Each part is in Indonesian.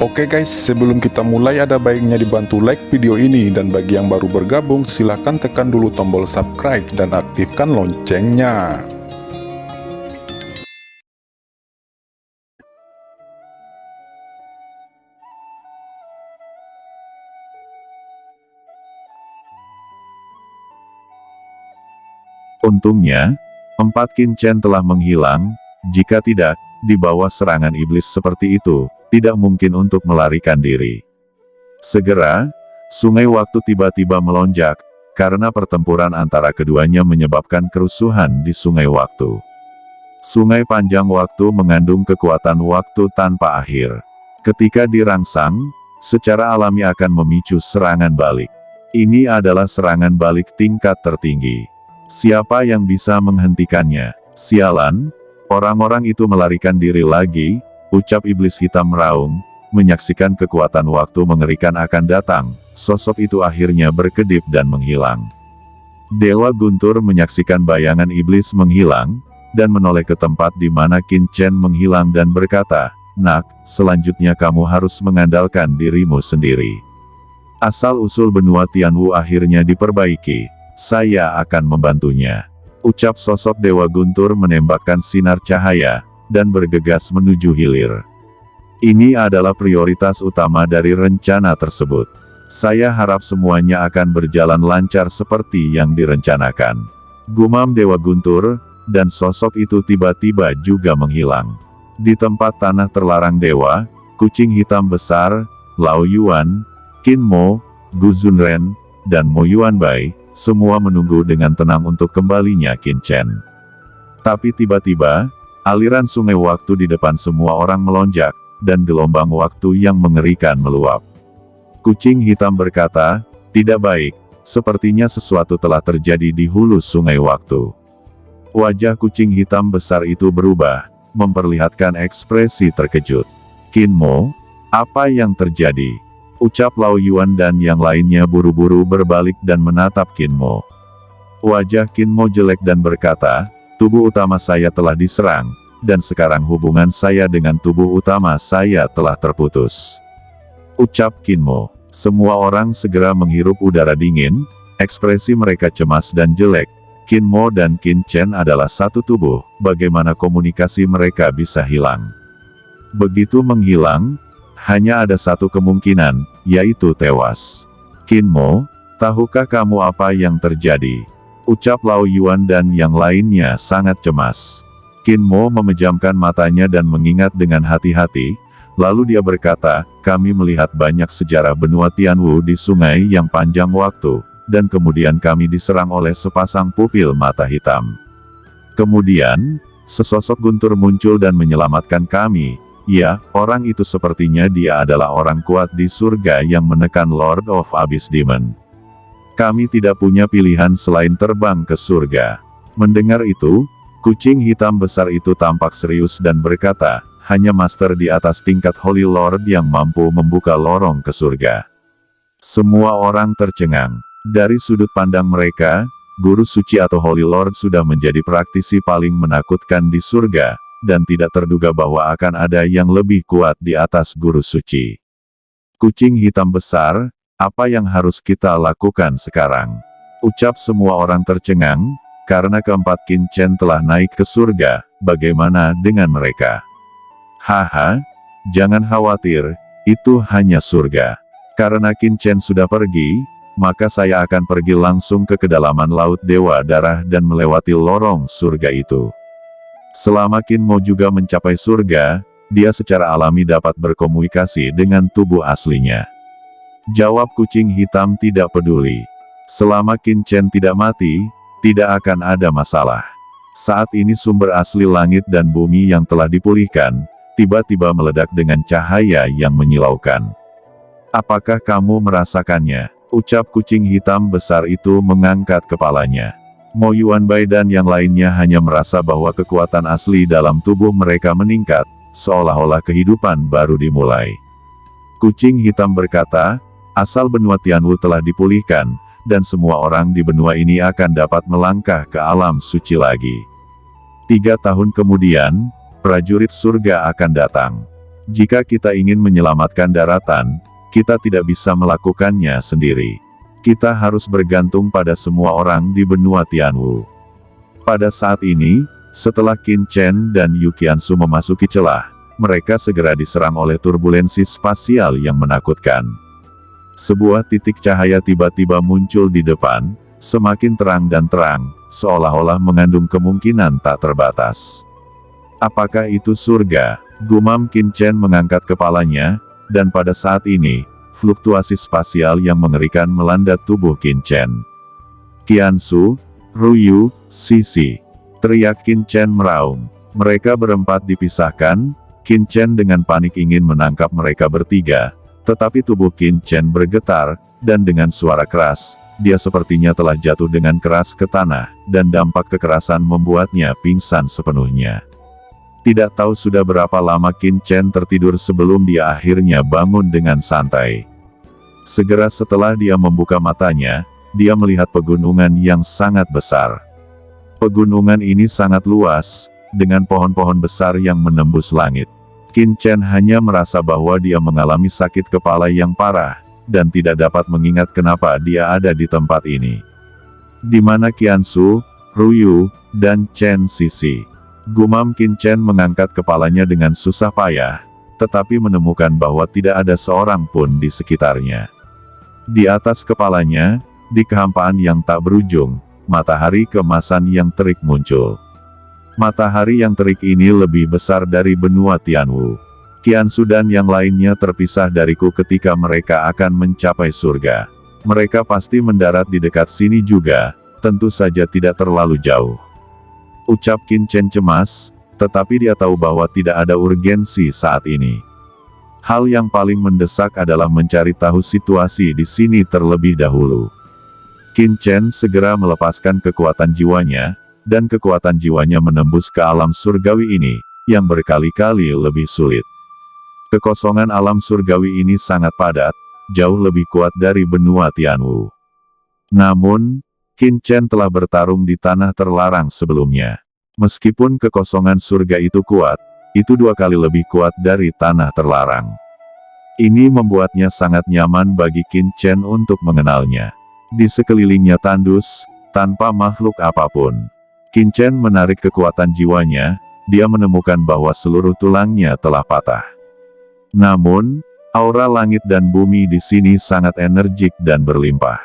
Oke guys, sebelum kita mulai ada baiknya dibantu like video ini, dan bagi yang baru bergabung silahkan tekan dulu tombol subscribe dan aktifkan loncengnya. Untungnya, 4 Qin-Chen telah menghilang. Jika tidak, di bawah serangan iblis seperti itu, tidak mungkin untuk melarikan diri. Segera, sungai waktu tiba-tiba melonjak, karena pertempuran antara keduanya menyebabkan kerusuhan di sungai waktu. Sungai panjang waktu mengandung kekuatan waktu tanpa akhir. Ketika dirangsang, secara alami akan memicu serangan balik. Ini adalah serangan balik tingkat tertinggi. Siapa yang bisa menghentikannya? Sialan, orang-orang itu melarikan diri lagi, ucap iblis hitam meraung, menyaksikan kekuatan waktu mengerikan akan datang. Sosok itu akhirnya berkedip dan menghilang. Dewa Guntur menyaksikan bayangan iblis menghilang, dan menoleh ke tempat di mana Qin-Chen menghilang dan berkata, "Nak, selanjutnya kamu harus mengandalkan dirimu sendiri. Asal-usul benua Tianwu akhirnya diperbaiki. Saya akan membantunya." Ucap sosok Dewa Guntur menembakkan sinar cahaya, dan bergegas menuju hilir. Ini adalah prioritas utama dari rencana tersebut. Saya harap semuanya akan berjalan lancar seperti yang direncanakan. Gumam Dewa Guntur, dan sosok itu tiba-tiba juga menghilang. Di tempat tanah terlarang dewa, kucing hitam besar, Lao Yuan, Qin Mo, Gu Zunren, dan Mo Yuanbai, semua menunggu dengan tenang untuk kembalinya Qin-Chen. Tapi tiba-tiba, aliran sungai waktu di depan semua orang melonjak, dan gelombang waktu yang mengerikan meluap. Kucing hitam berkata, "Tidak baik, sepertinya sesuatu telah terjadi di hulu sungai waktu." Wajah kucing hitam besar itu berubah, memperlihatkan ekspresi terkejut. "Qin Mo, apa yang terjadi?" Ucap Lao Yuan dan yang lainnya buru-buru berbalik dan menatap Qin Mo. Wajah Qin Mo jelek dan berkata, "Tubuh utama saya telah diserang, dan sekarang hubungan saya dengan tubuh utama saya telah terputus." Ucap Qin Mo. Semua orang segera menghirup udara dingin, ekspresi mereka cemas dan jelek. Qin Mo dan Qin-Chen adalah satu tubuh, bagaimana komunikasi mereka bisa hilang? Begitu menghilang, hanya ada satu kemungkinan, yaitu tewas. "Qin Mo, tahukah kamu apa yang terjadi?" Ucap Lao Yuan dan yang lainnya sangat cemas. Qin Mo memejamkan matanya dan mengingat dengan hati-hati, lalu dia berkata, "Kami melihat banyak sejarah benua Tianwu di sungai yang panjang waktu, dan kemudian kami diserang oleh sepasang pupil mata hitam. Kemudian, sesosok guntur muncul dan menyelamatkan kami. Ya, orang itu sepertinya dia adalah orang kuat di surga yang menekan Lord of Abyss Demon. Kami tidak punya pilihan selain terbang ke surga." Mendengar itu, kucing hitam besar itu tampak serius dan berkata, "Hanya master di atas tingkat Holy Lord yang mampu membuka lorong ke surga." Semua orang tercengang. Dari sudut pandang mereka, guru suci atau Holy Lord sudah menjadi praktisi paling menakutkan di surga, dan tidak terduga bahwa akan ada yang lebih kuat di atas guru suci. "Kucing hitam besar, apa yang harus kita lakukan sekarang?" Ucap semua orang tercengang, karena keempat Qin-Chen telah naik ke surga. Bagaimana dengan mereka? "Haha, jangan khawatir, itu hanya surga. Karena Qin-Chen sudah pergi, maka saya akan pergi langsung ke kedalaman Laut Dewa Darah dan melewati lorong surga itu. Selama Qin Mo juga mencapai surga, dia secara alami dapat berkomunikasi dengan tubuh aslinya." Jawab kucing hitam tidak peduli. Selama Qin-Chen tidak mati, tidak akan ada masalah. Saat ini sumber asli langit dan bumi yang telah dipulihkan, tiba-tiba meledak dengan cahaya yang menyilaukan. "Apakah kamu merasakannya?" Ucap kucing hitam besar itu mengangkat kepalanya. Mo Yuanbai dan yang lainnya hanya merasa bahwa kekuatan asli dalam tubuh mereka meningkat, seolah-olah kehidupan baru dimulai. Kucing hitam berkata, "Asal benua Tianwu telah dipulihkan, dan semua orang di benua ini akan dapat melangkah ke alam suci lagi. 3 tahun kemudian, prajurit surga akan datang. Jika kita ingin menyelamatkan daratan, kita tidak bisa melakukannya sendiri. Kita harus bergantung pada semua orang di benua Tianwu. Pada saat ini, setelah Qin Chen dan Yu Qiansu memasuki celah, mereka segera diserang oleh turbulensi spasial yang menakutkan. Sebuah titik cahaya tiba-tiba muncul di depan, semakin terang dan terang, seolah-olah mengandung kemungkinan tak terbatas. Apakah itu surga? Gumam Qin Chen mengangkat kepalanya, dan pada saat ini, fluktuasi spasial yang mengerikan melanda tubuh Qin Chen. Qiansu, Ruyu, Sisi, teriak Qin Chen meraung. Mereka berempat dipisahkan. Qin Chen dengan panik ingin menangkap mereka bertiga, tetapi tubuh Qin Chen bergetar, dan dengan suara keras, dia sepertinya telah jatuh dengan keras ke tanah, dan dampak kekerasan membuatnya pingsan sepenuhnya. Tidak tahu sudah berapa lama Qin Chen tertidur sebelum dia akhirnya bangun dengan santai. Segera setelah dia membuka matanya, dia melihat pegunungan yang sangat besar. Pegunungan ini sangat luas, dengan pohon-pohon besar yang menembus langit. Qin Chen hanya merasa bahwa dia mengalami sakit kepala yang parah, dan tidak dapat mengingat kenapa dia ada di tempat ini. Di mana Qiansu, Ruyu, dan Chen Sisi? Gumam Qin Chen mengangkat kepalanya dengan susah payah, tetapi menemukan bahwa tidak ada seorang pun di sekitarnya. Di atas kepalanya, di kehampaan yang tak berujung, matahari keemasan yang terik muncul. Matahari yang terik ini lebih besar dari benua Tianwu. Qiansu dan yang lainnya terpisah dariku ketika mereka akan mencapai surga. Mereka pasti mendarat di dekat sini juga, tentu saja tidak terlalu jauh. Ucap Qin Chen cemas, tetapi dia tahu bahwa tidak ada urgensi saat ini. Hal yang paling mendesak adalah mencari tahu situasi di sini terlebih dahulu. Qin Chen segera melepaskan kekuatan jiwanya, dan kekuatan jiwanya menembus ke alam surgawi ini, yang berkali-kali lebih sulit. Kekosongan alam surgawi ini sangat padat, jauh lebih kuat dari benua Tianwu. Namun, Qin Chen telah bertarung di tanah terlarang sebelumnya. Meskipun kekosongan surga itu kuat, itu 2 kali lebih kuat dari tanah terlarang. Ini membuatnya sangat nyaman bagi Qin Chen untuk mengenalnya. Di sekelilingnya tandus, tanpa makhluk apapun. Qin Chen menarik kekuatan jiwanya, dia menemukan bahwa seluruh tulangnya telah patah. Namun, aura langit dan bumi di sini sangat energik dan berlimpah.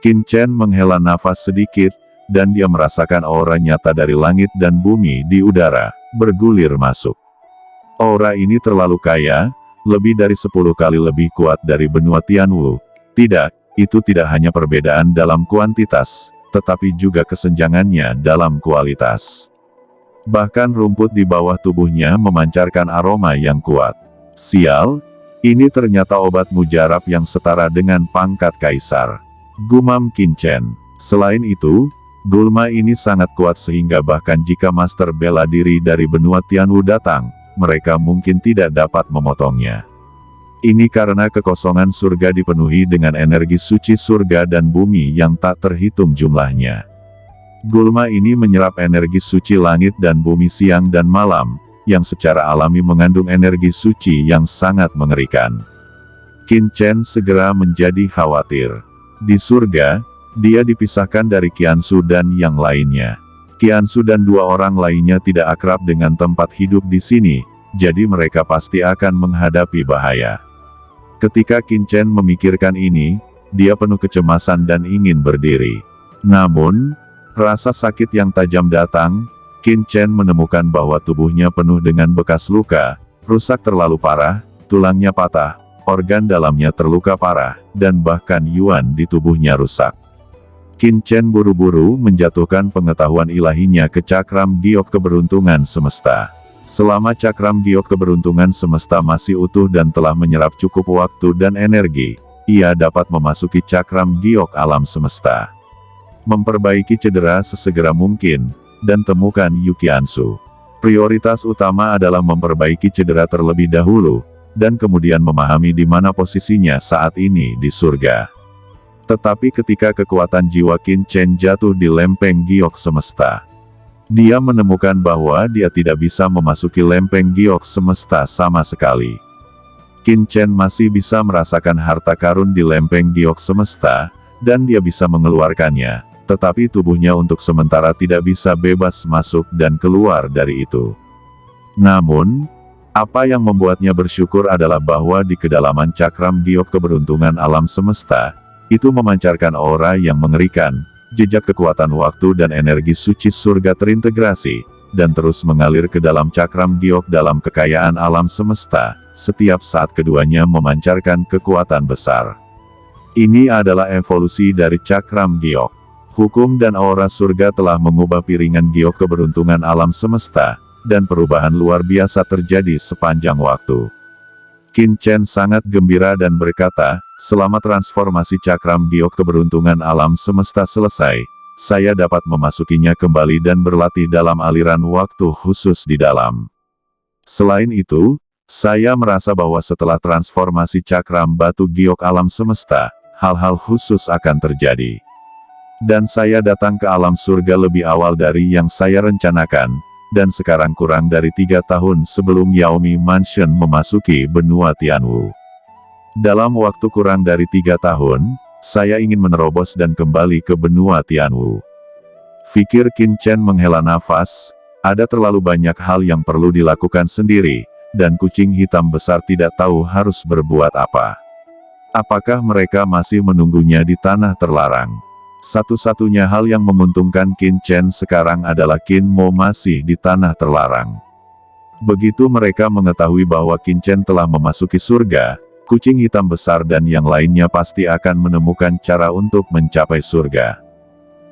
Qin Chen menghela nafas sedikit, dan dia merasakan aura nyata dari langit dan bumi di udara, bergulir masuk. Aura ini terlalu kaya, lebih dari 10 kali lebih kuat dari benua Tianwu. Tidak, itu tidak hanya perbedaan dalam kuantitas, tetapi juga kesenjangannya dalam kualitas. Bahkan rumput di bawah tubuhnya memancarkan aroma yang kuat. Sial, ini ternyata obat mujarab yang setara dengan pangkat kaisar. Gumam Qin Chen. Selain itu, gulma ini sangat kuat sehingga bahkan jika master bela diri dari benua Tianwu datang, mereka mungkin tidak dapat memotongnya. Ini karena kekosongan surga dipenuhi dengan energi suci surga dan bumi yang tak terhitung jumlahnya. Gulma ini menyerap energi suci langit dan bumi siang dan malam, yang secara alami mengandung energi suci yang sangat mengerikan. Qin Chen segera menjadi khawatir. Di surga, dia dipisahkan dari Qiansu dan yang lainnya. Qiansu dan 2 orang lainnya tidak akrab dengan tempat hidup di sini, jadi mereka pasti akan menghadapi bahaya. Ketika Qin Chen memikirkan ini, dia penuh kecemasan dan ingin berdiri. Namun, rasa sakit yang tajam datang. Qin Chen menemukan bahwa tubuhnya penuh dengan bekas luka, rusak terlalu parah, tulangnya patah, organ dalamnya terluka parah, dan bahkan yuan di tubuhnya rusak. Qin Chen buru-buru menjatuhkan pengetahuan ilahinya ke cakram giok keberuntungan semesta. Selama cakram giok keberuntungan semesta masih utuh dan telah menyerap cukup waktu dan energi, ia dapat memasuki cakram giok alam semesta. Memperbaiki cedera sesegera mungkin, dan temukan Yu Qiansu. Prioritas utama adalah memperbaiki cedera terlebih dahulu, dan kemudian memahami di mana posisinya saat ini di surga. Tetapi ketika kekuatan jiwa Qin Chen jatuh di lempeng giok semesta, Dia menemukan bahwa dia tidak bisa memasuki lempeng giok semesta sama sekali. Qin Chen masih bisa merasakan harta karun di lempeng giok semesta, dan dia bisa mengeluarkannya, tetapi tubuhnya untuk sementara tidak bisa bebas masuk dan keluar dari itu. Namun, apa yang membuatnya bersyukur adalah bahwa di kedalaman cakram giok keberuntungan alam semesta, itu memancarkan aura yang mengerikan, jejak kekuatan waktu dan energi suci surga terintegrasi, dan terus mengalir ke dalam cakram giok dalam kekayaan alam semesta, setiap saat keduanya memancarkan kekuatan besar. Ini adalah evolusi dari cakram giok. Hukum dan aura surga telah mengubah piringan giok keberuntungan alam semesta, dan perubahan luar biasa terjadi sepanjang waktu. Qin Chen sangat gembira dan berkata, selama transformasi cakram giok keberuntungan alam semesta selesai, saya dapat memasukinya kembali dan berlatih dalam aliran waktu khusus di dalam. Selain itu, saya merasa bahwa setelah transformasi cakram batu giok alam semesta, hal-hal khusus akan terjadi. Dan saya datang ke alam surga lebih awal dari yang saya rencanakan, dan sekarang kurang dari 3 tahun sebelum Yaomi Mansion memasuki benua Tianwu. Dalam waktu kurang dari 3 tahun, saya ingin menerobos dan kembali ke benua Tianwu. Pikir Qin Chen menghela nafas, ada terlalu banyak hal yang perlu dilakukan sendiri, dan kucing hitam besar tidak tahu harus berbuat apa. Apakah mereka masih menunggunya di tanah terlarang? Satu-satunya hal yang menguntungkan Qin Chen sekarang adalah Qin Mo masih di tanah terlarang. Begitu mereka mengetahui bahwa Qin Chen telah memasuki surga, kucing hitam besar dan yang lainnya pasti akan menemukan cara untuk mencapai surga.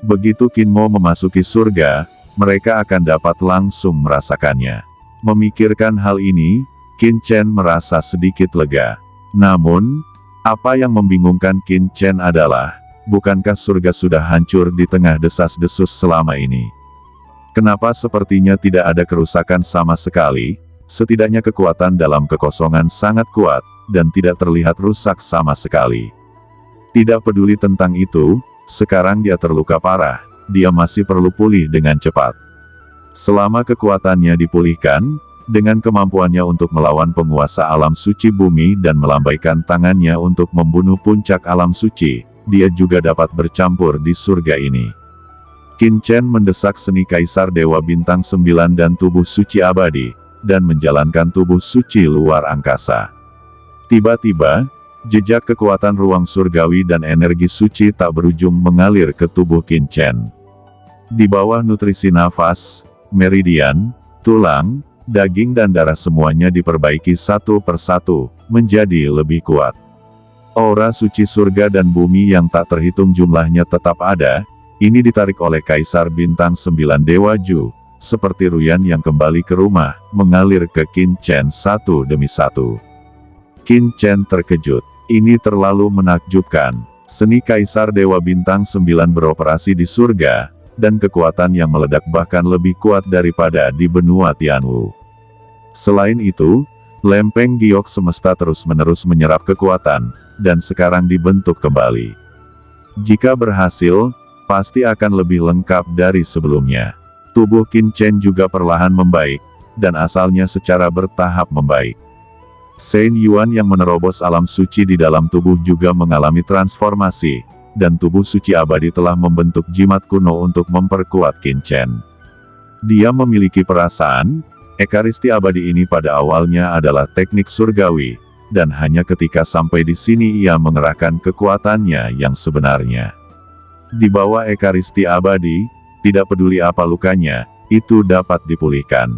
Begitu Qin Mo memasuki surga, mereka akan dapat langsung merasakannya. Memikirkan hal ini, Qin Chen merasa sedikit lega. Namun, apa yang membingungkan Qin Chen adalah, bukankah surga sudah hancur di tengah desas-desus selama ini? Kenapa sepertinya tidak ada kerusakan sama sekali? Setidaknya kekuatan dalam kekosongan sangat kuat, dan tidak terlihat rusak sama sekali. Tidak peduli tentang itu, sekarang dia terluka parah, dia masih perlu pulih dengan cepat. Selama kekuatannya dipulihkan, dengan kemampuannya untuk melawan penguasa alam suci bumi dan melambaikan tangannya untuk membunuh puncak alam suci, dia juga dapat bercampur di surga ini. Qin Chen mendesak seni Kaisar Dewa Bintang 9 dan tubuh suci abadi, dan menjalankan tubuh suci luar angkasa. Tiba-tiba, jejak kekuatan ruang surgawi dan energi suci tak berujung mengalir ke tubuh Qin Chen. Di bawah nutrisi nafas, meridian, tulang, daging dan darah semuanya diperbaiki satu persatu, menjadi lebih kuat. Aura suci surga dan bumi yang tak terhitung jumlahnya tetap ada, ini ditarik oleh Kaisar Bintang 9 Dewa Ju, seperti Ruyan yang kembali ke rumah, mengalir ke Qin Chen satu demi satu. Qin Chen terkejut, ini terlalu menakjubkan. Seni Kaisar Dewa Bintang 9 beroperasi di surga, dan kekuatan yang meledak bahkan lebih kuat daripada di benua Tianwu. Selain itu, lempeng giok semesta terus-menerus menyerap kekuatan, dan sekarang dibentuk kembali. Jika berhasil, pasti akan lebih lengkap dari sebelumnya. Tubuh Qin Chen juga perlahan membaik, dan asalnya secara bertahap membaik. Shen Yuan yang menerobos alam suci di dalam tubuh juga mengalami transformasi, dan tubuh suci abadi telah membentuk jimat kuno untuk memperkuat Qin Chen. Dia memiliki perasaan, ekaristi abadi ini pada awalnya adalah teknik surgawi, dan hanya ketika sampai di sini ia mengerahkan kekuatannya yang sebenarnya. Di bawah ekaristi abadi, tidak peduli apa lukanya, itu dapat dipulihkan.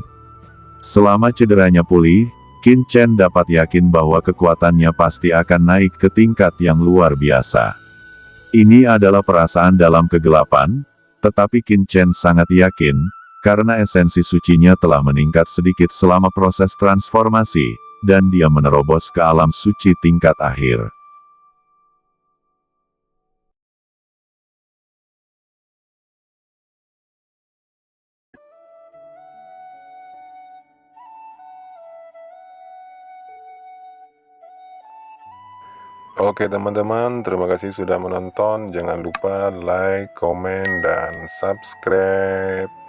Selama cederanya pulih, Qin Chen dapat yakin bahwa kekuatannya pasti akan naik ke tingkat yang luar biasa. Ini adalah perasaan dalam kegelapan, tetapi Qin Chen sangat yakin, karena esensi sucinya telah meningkat sedikit selama proses transformasi, dan dia menerobos ke alam suci tingkat akhir. Oke teman-teman, terima kasih sudah menonton. Jangan lupa like, komen, dan subscribe.